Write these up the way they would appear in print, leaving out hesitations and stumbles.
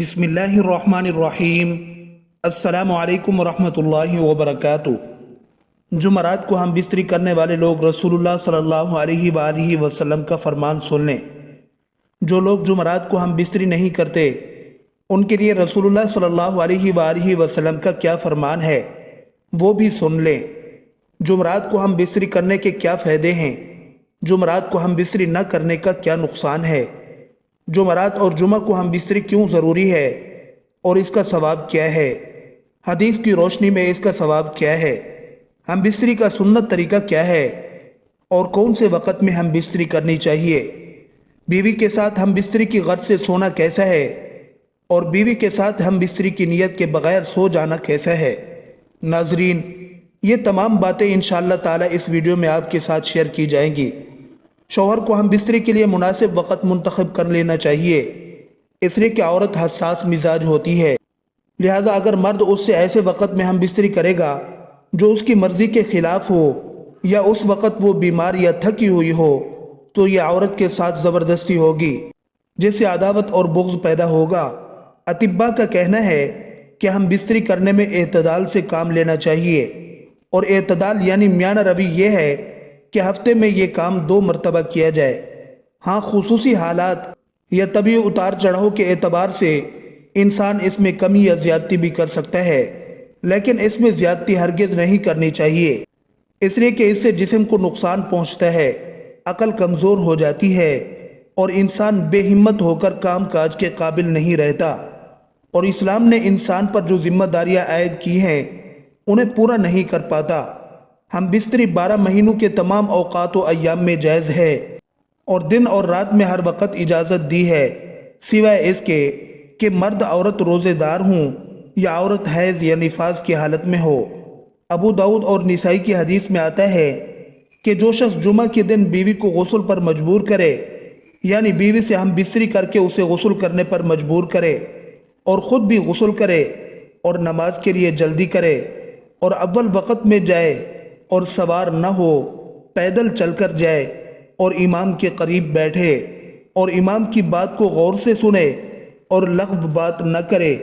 بسم اللہ الرحمن الرحیم۔ السلام علیکم ورحمۃ اللہ وبرکاتہ۔ جمعرات کو ہم بستری کرنے والے لوگ رسول اللہ صلی اللہ علیہ وآلہ وسلم کا فرمان سن لیں۔ جو لوگ جمعرات کو ہم بستری نہیں کرتے ان کے لیے رسول اللہ صلی اللہ علیہ وآلہ وسلم کا کیا فرمان ہے وہ بھی سن لیں۔ جمعرات کو ہم بستری کرنے کے کیا فائدے ہیں، جمعرات کو ہم بستری نہ کرنے کا کیا نقصان ہے، جمعرات اور جمعہ کو ہم بستری کیوں ضروری ہے اور اس کا ثواب کیا ہے، حدیث کی روشنی میں اس کا ثواب کیا ہے، ہم بستری کا سنت طریقہ کیا ہے اور کون سے وقت میں ہم بستری کرنی چاہیے، بیوی کے ساتھ ہم بستری کی غرض سے سونا کیسا ہے اور بیوی کے ساتھ ہم بستری کی نیت کے بغیر سو جانا کیسا ہے۔ ناظرین، یہ تمام باتیں انشاءاللہ تعالی اس ویڈیو میں آپ کے ساتھ شیئر کی جائیں گی۔ شوہر کو ہم بستری کے لیے مناسب وقت منتخب کر لینا چاہیے، اس لیے کہ عورت حساس مزاج ہوتی ہے، لہٰذا اگر مرد اس سے ایسے وقت میں ہم بستری کرے گا جو اس کی مرضی کے خلاف ہو یا اس وقت وہ بیمار یا تھکی ہوئی ہو تو یہ عورت کے ساتھ زبردستی ہوگی جس سے عداوت اور بغض پیدا ہوگا۔ اطباء کا کہنا ہے کہ ہم بستری کرنے میں اعتدال سے کام لینا چاہیے، اور اعتدال یعنی میانہ روی یہ ہے کہ ہفتے میں یہ کام 2 مرتبہ کیا جائے۔ ہاں، خصوصی حالات یا طبعی اتار چڑھاؤ کے اعتبار سے انسان اس میں کمی یا زیادتی بھی کر سکتا ہے، لیکن اس میں زیادتی ہرگز نہیں کرنی چاہیے، اس لیے کہ اس سے جسم کو نقصان پہنچتا ہے، عقل کمزور ہو جاتی ہے اور انسان بے ہمت ہو کر کام کاج کے قابل نہیں رہتا، اور اسلام نے انسان پر جو ذمہ داریاں عائد کی ہیں انہیں پورا نہیں کر پاتا۔ ہم بستری 12 مہینوں کے تمام اوقات و ایام میں جائز ہے اور دن اور رات میں ہر وقت اجازت دی ہے، سوائے اس کے کہ مرد عورت روزے دار ہوں یا عورت حیض یا نفاس کی حالت میں ہو۔ ابو داؤد اور نسائی کی حدیث میں آتا ہے کہ جو شخص جمعہ کے دن بیوی کو غسل پر مجبور کرے، یعنی بیوی سے ہم بستری کر کے اسے غسل کرنے پر مجبور کرے اور خود بھی غسل کرے اور نماز کے لیے جلدی کرے اور اول وقت میں جائے اور سوار نہ ہو، پیدل چل کر جائے اور امام کے قریب بیٹھے اور امام کی بات کو غور سے سنے اور لغو بات نہ کرے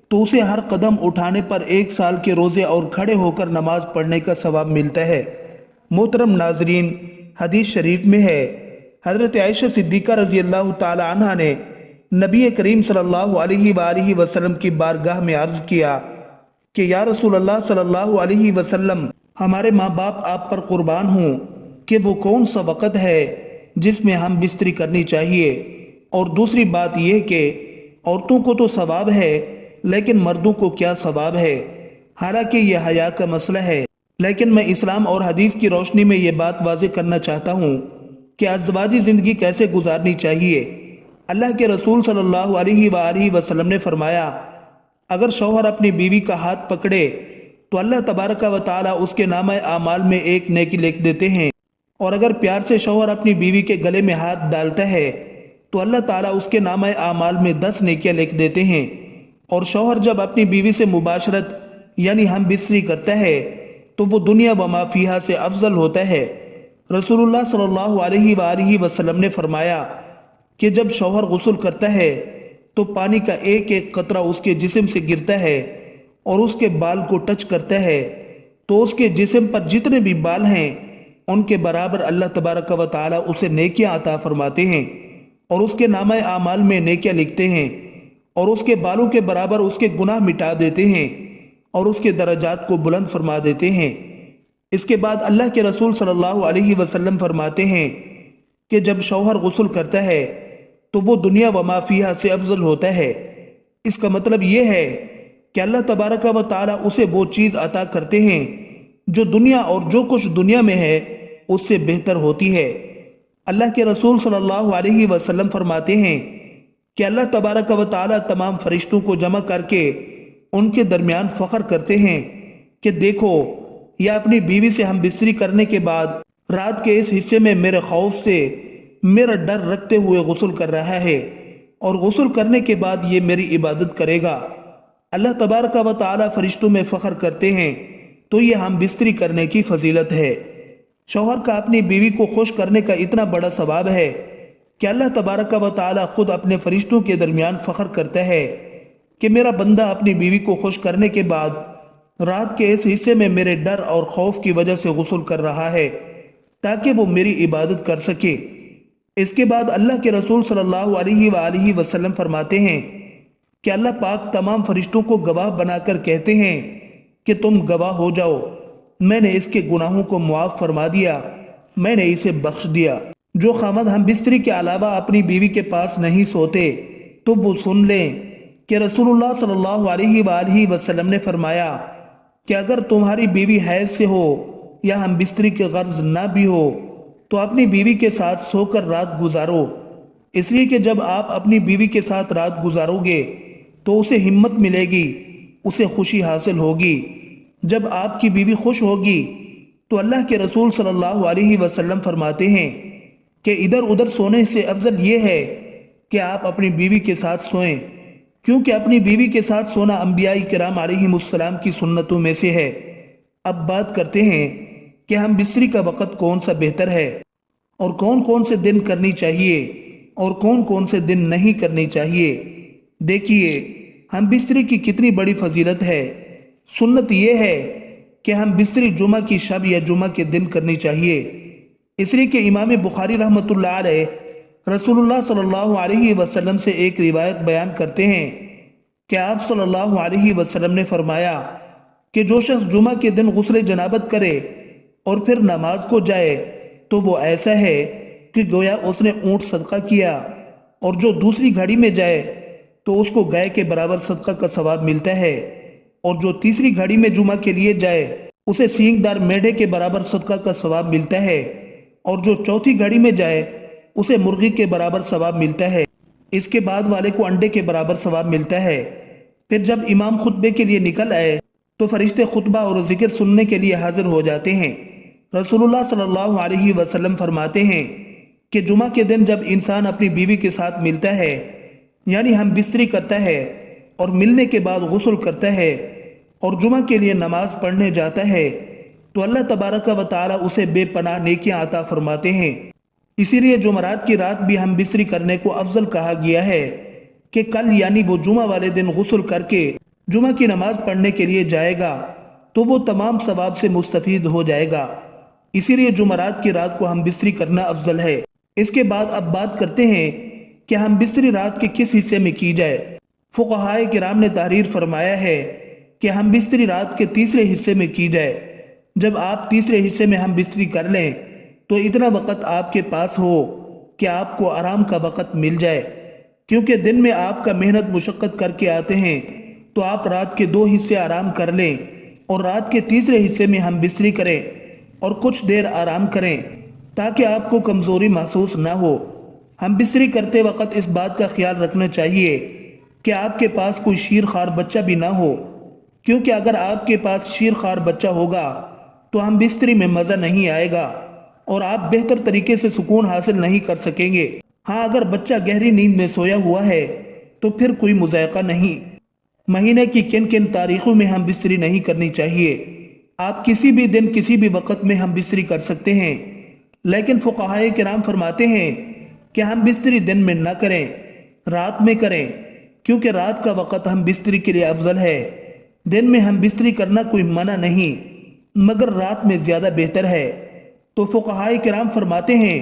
تو اسے ہر قدم اٹھانے پر 1 سال کے روزے اور کھڑے ہو کر نماز پڑھنے کا ثواب ملتا ہے۔ محترم ناظرین، حدیث شریف میں ہے، حضرت عائشہ صدیقہ رضی اللہ تعالی عنہا نے نبی کریم صلی اللہ علیہ وآلہ وسلم کی بارگاہ میں عرض کیا کہ یا رسول اللہ صلی اللہ علیہ وسلم، ہمارے ماں باپ آپ پر قربان ہوں کہ وہ کون سا وقت ہے جس میں ہم بستری کرنی چاہیے، اور دوسری بات یہ کہ عورتوں کو تو ثواب ہے لیکن مردوں کو کیا ثواب ہے، حالانکہ یہ حیا کا مسئلہ ہے، لیکن میں اسلام اور حدیث کی روشنی میں یہ بات واضح کرنا چاہتا ہوں کہ ازدواجی زندگی کیسے گزارنی چاہیے۔ اللہ کے رسول صلی اللہ علیہ وآلہ وسلم نے فرمایا، اگر شوہر اپنی بیوی کا ہاتھ پکڑے تو اللہ تبارک و تعالی اس کے نامہ اعمال میں 1 نیکی لکھ دیتے ہیں، اور اگر پیار سے شوہر اپنی بیوی کے گلے میں ہاتھ ڈالتا ہے تو اللہ تعالیٰ اس کے نامہ اعمال میں 10 نیکیاں لکھ دیتے ہیں، اور شوہر جب اپنی بیوی سے مباشرت یعنی ہم بستری کرتا ہے تو وہ دنیا و ما فیہا سے افضل ہوتا ہے۔ رسول اللہ صلی اللہ علیہ وآلہ وسلم نے فرمایا کہ جب شوہر غسل کرتا ہے تو پانی کا ایک ایک قطرہ اس کے جسم سے گرتا ہے اور اس کے بال کو ٹچ کرتا ہے تو اس کے جسم پر جتنے بھی بال ہیں ان کے برابر اللہ تبارک و تعالی اسے نیکیاں عطا فرماتے ہیں اور اس کے نامہ اعمال میں نیکیاں لکھتے ہیں، اور اس کے بالوں کے برابر اس کے گناہ مٹا دیتے ہیں اور اس کے درجات کو بلند فرما دیتے ہیں۔ اس کے بعد اللہ کے رسول صلی اللہ علیہ وسلم فرماتے ہیں کہ جب شوہر غسل کرتا ہے تو وہ دنیا و ما فیہا سے افضل ہوتا ہے۔ اس کا مطلب یہ ہے کہ اللہ تبارک و تعالی اسے وہ چیز عطا کرتے ہیں جو دنیا اور جو کچھ دنیا میں ہے اس سے بہتر ہوتی ہے۔ اللہ کے رسول صلی اللہ علیہ وسلم فرماتے ہیں کہ اللہ تبارک و تعالی تمام فرشتوں کو جمع کر کے ان کے درمیان فخر کرتے ہیں کہ دیکھو، یہ اپنی بیوی سے ہم بستری کرنے کے بعد رات کے اس حصے میں میرے خوف سے میرا ڈر رکھتے ہوئے غسل کر رہا ہے، اور غسل کرنے کے بعد یہ میری عبادت کرے گا۔ اللہ تبارک و تعالی فرشتوں میں فخر کرتے ہیں، تو یہ ہم بستری کرنے کی فضیلت ہے۔ شوہر کا اپنی بیوی کو خوش کرنے کا اتنا بڑا ثواب ہے کہ اللہ تبارک و تعالی خود اپنے فرشتوں کے درمیان فخر کرتا ہے کہ میرا بندہ اپنی بیوی کو خوش کرنے کے بعد رات کے اس حصے میں میرے ڈر اور خوف کی وجہ سے غسل کر رہا ہے تاکہ وہ میری عبادت کر سکے۔ اس کے بعد اللہ کے رسول صلی اللہ علیہ وآلہ وسلم فرماتے ہیں کہ اللہ پاک تمام فرشتوں کو گواہ بنا کر کہتے ہیں کہ تم گواہ ہو جاؤ، میں نے اس کے گناہوں کو معاف فرما دیا، میں نے اسے بخش دیا۔ جو خامد ہم بستری کے علاوہ اپنی بیوی کے پاس نہیں سوتے تو وہ سن لیں کہ رسول اللہ صلی اللہ علیہ وآلہ وسلم نے فرمایا کہ اگر تمہاری بیوی حیض سے ہو یا ہم بستری کے غرض نہ بھی ہو تو اپنی بیوی کے ساتھ سو کر رات گزارو، اس لیے کہ جب آپ اپنی بیوی کے ساتھ رات گزارو گے تو اسے ہمت ملے گی، اسے خوشی حاصل ہوگی۔ جب آپ کی بیوی خوش ہوگی تو اللہ کے رسول صلی اللہ علیہ وسلم فرماتے ہیں کہ ادھر ادھر سونے سے افضل یہ ہے کہ آپ اپنی بیوی کے ساتھ سوئیں، کیونکہ اپنی بیوی کے ساتھ سونا انبیاء کرام علیہم السلام کی سنتوں میں سے ہے۔ اب بات کرتے ہیں کہ ہم بستری کا وقت کون سا بہتر ہے اور کون کون سے دن کرنی چاہیے اور کون کون سے دن نہیں کرنی چاہیے۔ دیکھیے ہم بستری کی کتنی بڑی فضیلت ہے۔ سنت یہ ہے کہ ہم بستری جمعہ کی شب یا جمعہ کے دن کرنی چاہیے، اس لیے کہ امام بخاری رحمۃ اللہ علیہ رسول اللہ صلی اللہ علیہ وسلم سے ایک روایت بیان کرتے ہیں کہ آپ صلی اللہ علیہ وسلم نے فرمایا کہ جو شخص جمعہ کے دن غسل جنابت کرے اور پھر نماز کو جائے تو وہ ایسا ہے کہ گویا اس نے اونٹ صدقہ کیا، اور جو دوسری گھڑی میں جائے تو اس کو گائے کے برابر صدقہ کا ثواب ملتا ہے، اور جو تیسری گھڑی میں جمعہ کے لیے جائے اسے سینگ دار میڑھے کے برابر صدقہ کا ثواب ملتا ہے، اور جو چوتھی گھڑی میں جائے اسے مرغی کے برابر ثواب ملتا ہے، اس کے بعد والے کو انڈے کے برابر ثواب ملتا ہے۔ پھر جب امام خطبے کے لیے نکل آئے تو فرشتے خطبہ اور ذکر سننے کے لیے حاضر ہو جاتے ہیں۔ رسول اللہ صلی اللہ علیہ وسلم فرماتے ہیں کہ جمعہ کے دن جب انسان اپنی بیوی کے ساتھ ملتا ہے، یعنی ہم بستری کرتا ہے اور ملنے کے بعد غسل کرتا ہے اور جمعہ کے لیے نماز پڑھنے جاتا ہے تو اللہ تبارک و تعالی اسے بے پناہ نیکیاں عطا فرماتے ہیں۔ اسی لیے جمعرات کی رات بھی ہم بستری کرنے کو افضل کہا گیا ہے کہ کل یعنی وہ جمعہ والے دن غسل کر کے جمعہ کی نماز پڑھنے کے لیے جائے گا تو وہ تمام ثواب سے مستفید ہو جائے گا۔ اسی لیے جمعرات کی رات کو ہم بستری کرنا افضل ہے۔ اس کے بعد اب بات کرتے ہیں کہ ہم بستری رات کے کس حصے میں کی جائے۔ فقہاء کرام نے تحریر فرمایا ہے کہ ہم بستری رات کے تیسرے حصے میں کی جائے۔ جب آپ تیسرے حصے میں ہم بستری کر لیں تو اتنا وقت آپ کے پاس ہو کہ آپ کو آرام کا وقت مل جائے، کیونکہ دن میں آپ کا محنت مشقت کر کے آتے ہیں تو آپ رات کے 2 حصے آرام کر لیں اور رات کے تیسرے حصے میں ہم بستری کریں اور کچھ دیر آرام کریں تاکہ آپ کو کمزوری محسوس نہ ہو۔ ہم بستری کرتے وقت اس بات کا خیال رکھنا چاہیے کہ آپ کے پاس کوئی شیر خوار بچہ بھی نہ ہو، کیونکہ اگر آپ کے پاس شیر خوار بچہ ہوگا تو ہم بستری میں مزہ نہیں آئے گا اور آپ بہتر طریقے سے سکون حاصل نہیں کر سکیں گے۔ ہاں اگر بچہ گہری نیند میں سویا ہوا ہے تو پھر کوئی مذائقہ نہیں۔ مہینے کی کن کن تاریخوں میں ہم بستری نہیں کرنی چاہیے؟ آپ کسی بھی دن کسی بھی وقت میں ہم بستری کر سکتے ہیں، لیکن فقہاء کرام فرماتے ہیں کہ ہم بستری دن میں نہ کریں، رات میں کریں، کیونکہ رات کا وقت ہم بستری کے لیے افضل ہے۔ دن میں ہم بستری کرنا کوئی منع نہیں، مگر رات میں زیادہ بہتر ہے۔ تو فقہاء کرام فرماتے ہیں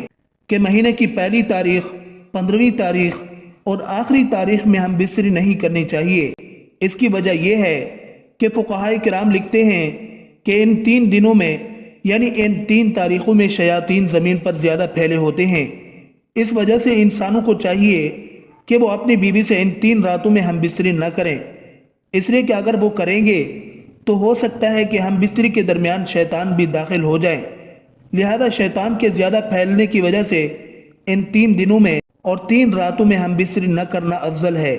کہ مہینے کی پہلی تاریخ، 15ویں تاریخ اور آخری تاریخ میں ہم بستری نہیں کرنی چاہیے۔ اس کی وجہ یہ ہے کہ فقہاء کرام لکھتے ہیں کہ ان 3 دنوں میں یعنی ان 3 تاریخوں میں شیاطین زمین پر زیادہ پھیلے ہوتے ہیں۔ اس وجہ سے انسانوں کو چاہیے کہ وہ اپنی بیوی سے ان 3 راتوں میں ہم بستری نہ کریں، اس لیے کہ اگر وہ کریں گے تو ہو سکتا ہے کہ ہم بستری کے درمیان شیطان بھی داخل ہو جائیں، لہذا شیطان کے زیادہ پھیلنے کی وجہ سے ان 3 دنوں میں اور 3 راتوں میں ہم بستری نہ کرنا افضل ہے۔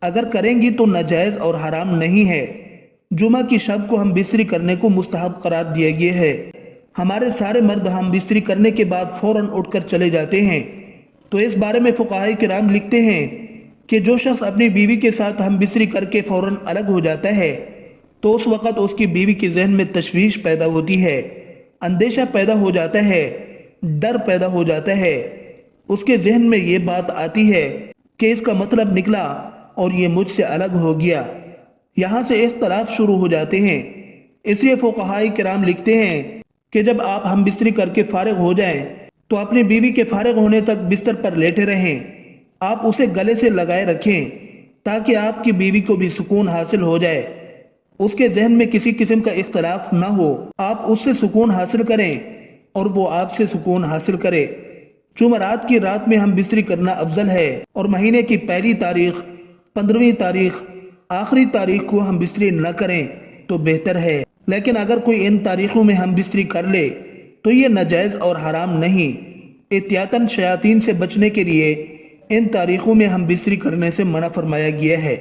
اگر کریں گی تو ناجائز اور حرام نہیں ہے۔ جمعہ کی شب کو ہم بستری کرنے کو مستحب قرار دیا گیا ہے۔ ہمارے سارے مرد ہم بستری کرنے کے بعد فوراً اٹھ کر چلے جاتے ہیں، تو اس بارے میں فقہاء کرام لکھتے ہیں کہ جو شخص اپنی بیوی کے ساتھ ہم بستری کر کے فوراً الگ ہو جاتا ہے تو اس وقت اس کی بیوی کے ذہن میں تشویش پیدا ہوتی ہے، اندیشہ پیدا ہو جاتا ہے، ڈر پیدا ہو جاتا ہے۔ اس کے ذہن میں یہ بات آتی ہے کہ اس کا مطلب نکلا اور یہ مجھ سے الگ ہو گیا، یہاں سے اختلاف شروع ہو جاتے ہیں۔ اس لیے فقہائے کرام لکھتے ہیں کہ جب آپ ہم بستری کر کے فارغ ہو جائیں تو اپنی بیوی کے فارغ ہونے تک بستر پر لیٹے رہیں۔ آپ اسے گلے سے لگائے رکھیں تاکہ آپ کی بیوی کو بھی سکون حاصل ہو جائے، اس کے ذہن میں کسی قسم کا اختلاف نہ ہو۔ آپ اس سے سکون حاصل کریں اور وہ آپ سے سکون حاصل کرے۔ جمعرات کی رات میں ہم بستری کرنا افضل ہے، اور مہینے کی پہلی تاریخ، 15ویں تاریخ، آخری تاریخ کو ہم بستری نہ کریں تو بہتر ہے۔ لیکن اگر کوئی ان تاریخوں میں ہم بستری کر لے تو یہ ناجائز اور حرام نہیں۔ احتیاطاً شیاطین سے بچنے کے لیے ان تاریخوں میں ہم بستری کرنے سے منع فرمایا گیا ہے۔